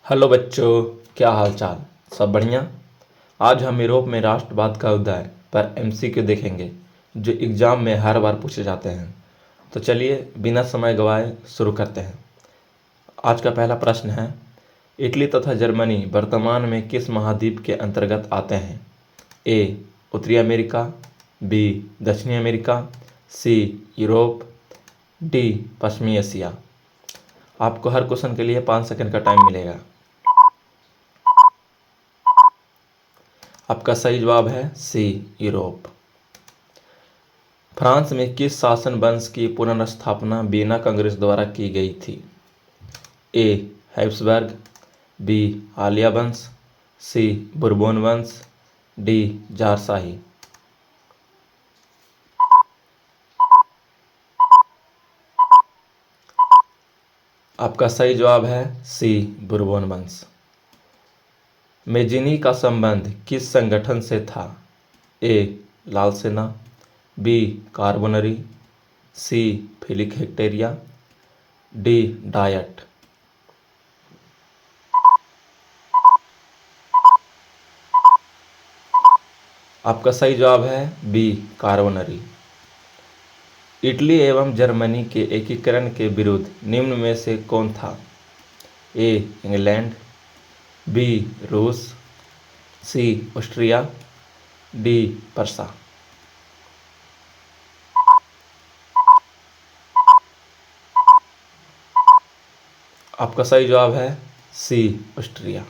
Hello बच्चों, क्या हाल चाल। सब बढ़िया। आज हम यूरोप में राष्ट्रवाद का उदय पर एमसीक्यू देखेंगे जो एग्ज़ाम में हर बार पूछे जाते हैं। तो चलिए बिना समय गवाए शुरू करते हैं। आज का पहला प्रश्न है, इटली तथा जर्मनी वर्तमान में किस महाद्वीप के अंतर्गत आते हैं? ए उत्तरी अमेरिका, बी दक्षिणी अमेरिका, सी यूरोप, डी पश्चिमी एशिया। आपको हर क्वेश्चन के लिए 5 सेकंड का टाइम मिलेगा। आपका सही जवाब है सी यूरोप। फ्रांस में किस शासन वंश की पुनर्स्थापना वीना कांग्रेस द्वारा की गई थी? ए हैब्सबर्ग, बी आलिया वंश, सी बुरबोन वंश, डी जारशाही। आपका सही जवाब है सी बुरबोन वंश। मेजिनी का संबंध किस संगठन से था? ए लाल सेना, बी कार्बोनरी, सी फिलिक हेक्टेरिया, डी डायट। आपका सही जवाब है बी कार्बोनरी। इटली एवं जर्मनी के एकीकरण के विरुद्ध निम्न में से कौन था? ए इंग्लैंड, बी रूस, सी ऑस्ट्रिया, डी पर्सा। आपका सही जवाब है सी ऑस्ट्रिया।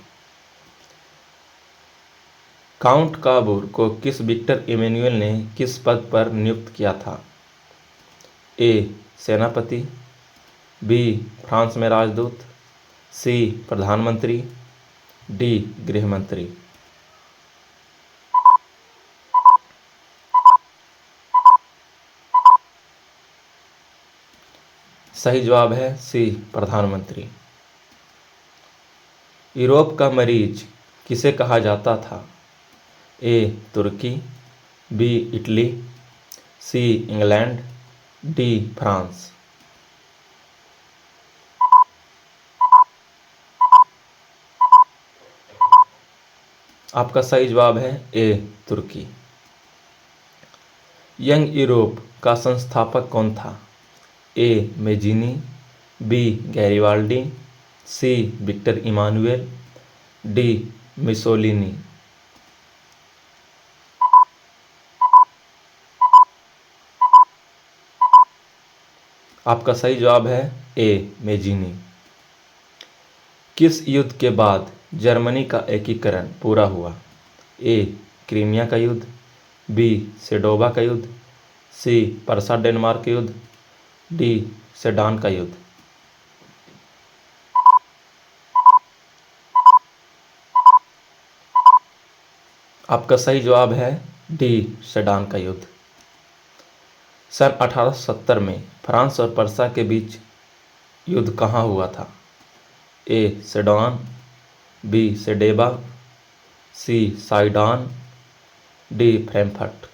काउंट काबूर को किस विक्टर इमैनुअल ने किस पद पर नियुक्त किया था? ए सेनापति, बी फ्रांस में राजदूत, सी प्रधानमंत्री, डी गृह मंत्री। सही जवाब है सी प्रधानमंत्री। यूरोप का मरीज किसे कहा जाता था? ए तुर्की, B Italy, C England, D France. आपका सही जवाब है ए तुर्की। यंग यूरोप का संस्थापक कौन था? ए मेजिनी, बी गैरिबाल्डी, सी विक्टर इमानुएल, डी मिसोलिनी। आपका सही जवाब है ए मेजिनी। किस युद्ध के बाद जर्मनी का एकीकरण पूरा हुआ? ए क्रीमिया का युद्ध, बी सेडोवा का युद्ध, सी परसा डेनमार्क युद्ध, डी सेडान का युद्ध। आपका सही जवाब है डी सेडान का युद्ध। सन 1870 में फ्रांस और परसा के बीच युद्ध कहाँ हुआ था? ए सेडोन, बी सेडेबा, सी साइडान, डी फ्रैंकफर्ट।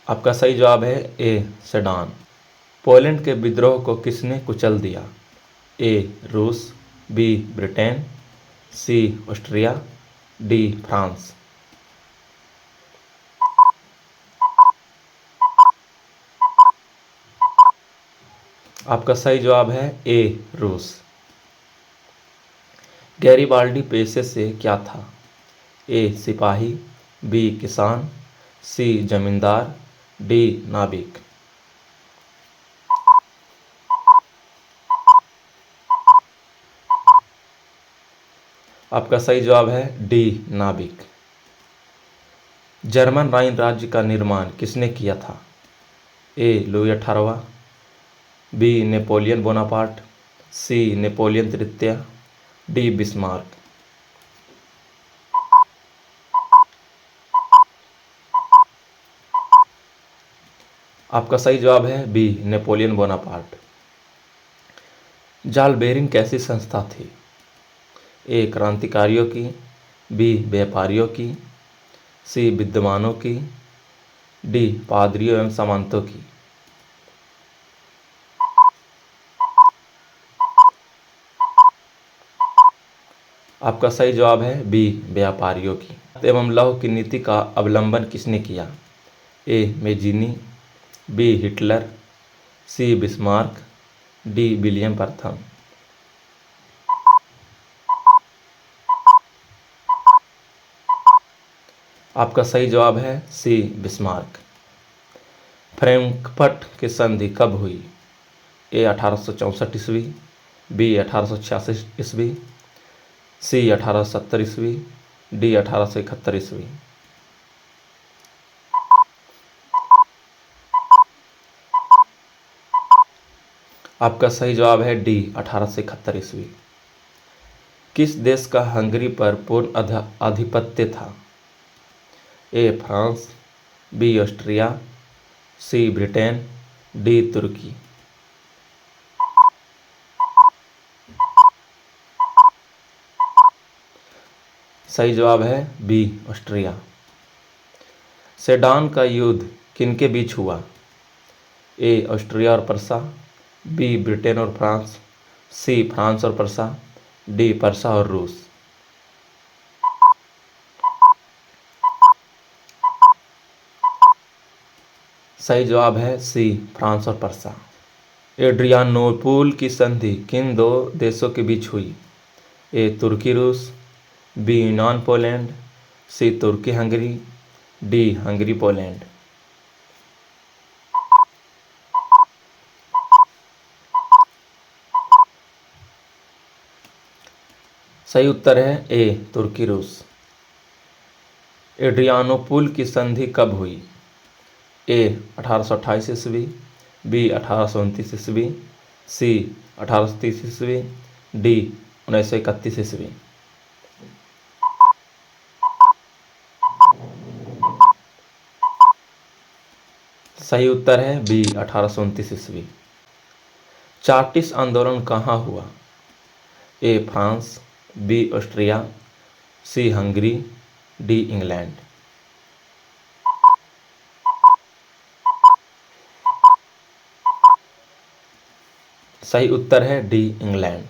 आपका सही जवाब है ए सेडान। पोलैंड के विद्रोह को किसने कुचल दिया? ए रूस, बी ब्रिटेन, सी ऑस्ट्रिया, डी फ्रांस। आपका सही जवाब है ए रूस। गैरिबाल्डी पेशे से क्या था? ए सिपाही, बी किसान, सी जमींदार, डी नाविक। आपका सही जवाब है डी नाविक। जर्मन राइन राज्य का निर्माण किसने किया था? ए लुई 18वां, बी नेपोलियन बोनापार्ट, सी नेपोलियन तृतीय, डी बिस्मार्क। आपका सही जवाब है बी नेपोलियन बोनापार्ट। जाल बेरिंग कैसी संस्था थी? ए क्रांतिकारियों की, बी व्यापारियों की, सी विद्वानों की, डी पादरियों एवं सामंतों की। आपका सही जवाब है बी व्यापारियों की। एवं लौह की नीति का अवलंबन किसने किया? ए मेजीनी, बी हिटलर, सी बिस्मार्क, डी विलियम प्रथम। आपका सही जवाब है सी बिस्मार्क। फ्रैंकफर्ट की संधि कब हुई? ए 1864 ईस्वी, बी 1886 ईस्वी, सी 1870 ईस्वी, डी 1871 ईस्वी। आपका सही जवाब है डी 1871 ईस्वी। किस देश का हंगरी पर पूर्ण आधिपत्य था? A France, B Austria, C Britain, D तुर्की। सही जवाब है बी ऑस्ट्रिया। सेडान का युद्ध किनके बीच हुआ? ए ऑस्ट्रिया और प्रसा, बी ब्रिटेन और फ्रांस, सी फ्रांस और प्रसा, डी प्रसा और रूस। सही जवाब है सी फ्रांस और प्रसा। एड्रियानोपुल की संधि किन दो देशों के बीच हुई? ए तुर्की रूस, बी यूनान पोलैंड, सी तुर्की हंगरी, डी हंगरी पोलैंड। सही उत्तर है ए तुर्की रूस। एड्रियानोपुल की संधि कब हुई? ए 1828 ईस्वी, बी 1829 ईस्वी, सी 1830 ईस्वी, डी 1931 ईस्वी। सही उत्तर है बी 1829 ईस्वी। चार्टिस्ट आंदोलन कहाँ हुआ? A France, B Austria, C Hungary, D England. सही उत्तर है डी इंग्लैंड।